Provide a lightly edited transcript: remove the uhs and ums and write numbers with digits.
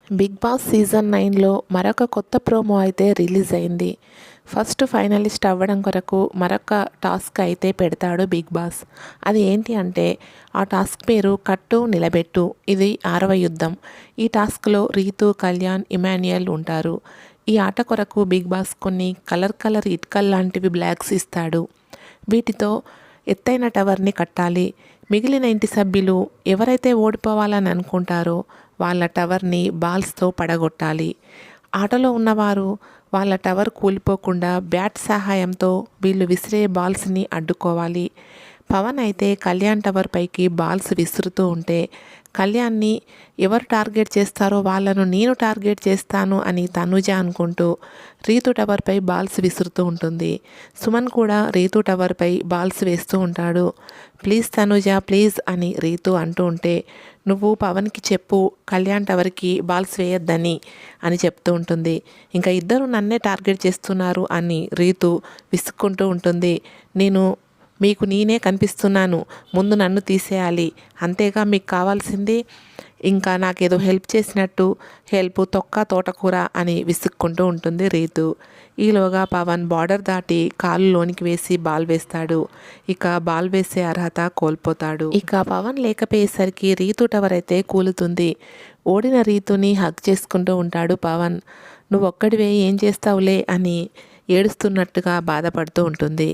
Big boss season 9లో మరొక కొత్త promo అయితే రిలీజ్ అయింది. ఫస్ట్ ఫైనలిస్ట్ అవ్వడం కొరకు మరొక టాస్క్ అయితే పెడతాడు బిగ్ బాస్. అది ఏంటి అంటే ఆ టాస్క్ పేరు కట్టు నిలబెట్టు. ఇది 6వ యుద్ధం. ఈ టాస్క్లో రీతు, కళ్యాణ్, ఇమాన్యుయల్ ఉంటారు. ఈ ఆట కొరకు బిగ్ బాస్ కొన్ని కలర్ ఇటుకల్ లాంటివి బ్లాక్స్ ఇస్తాడు. వీటితో ఎత్తైన టవర్ని కట్టాలి. మిగిలిన ఇంటి సభ్యులు ఎవరైతే ఓడిపోవాలని అనుకుంటారో వాళ్ళ టవర్ని బాల్స్తో పడగొట్టాలి. ఆటలో ఉన్నవారు వాళ్ళ టవర్ కూలిపోకుండా బ్యాట్ సహాయంతో వీళ్ళు విసిరే బాల్స్ని అడ్డుకోవాలి. పవన్ అయితే కళ్యాణ్ టవర్ పైకి బాల్స్ విసురుతూ ఉంటే కళ్యాణ్ని ఎవరు టార్గెట్ చేస్తారో వాళ్ళను నేను టార్గెట్ చేస్తాను అని తనుజ అనుకుంటూ రీతు టవర్పై బాల్స్ విసురుతూ ఉంటుంది. సుమన్ కూడా రీతు టవర్పై బాల్స్ వేస్తూ ఉంటాడు. ప్లీజ్ తనుజ ప్లీజ్ అని రీతు అంటూ ఉంటే నువ్వు పవన్కి చెప్పు కళ్యాణ్ టవర్కి బాల్స్ వేయొద్దని అని చెప్తూ ఉంటుంది. ఇంకా ఇద్దరు నన్నే టార్గెట్ చేస్తున్నారు అని రీతు విసుక్కుంటూ ఉంటుంది. మీకు నేనే కనిపిస్తున్నాను, ముందు నన్ను తీసేయాలి, అంతేగా మీకు కావాల్సింది, ఇంకా నాకేదో హెల్ప్ చేసినట్టు హెల్ప్ తొక్క తోటకూర అని విసుక్కుంటూ ఉంటుంది రీతు. ఈలోగా పవన్ బార్డర్ దాటి కాలు లోనికి వేసి బాల్ వేస్తాడు. ఇక బాల్ వేసే అర్హత కోల్పోతాడు. ఇక పవన్ లేకపోయేసరికి రీతు టవర్ అయితే కూలుతుంది. ఓడిన రీతుని హగ్ చేసుకుంటూ ఉంటాడు పవన్. నువ్వు ఒక్కడివే ఏం చేస్తావులే అని ఏడుస్తున్నట్టుగా బాధపడుతూ ఉంటుంది.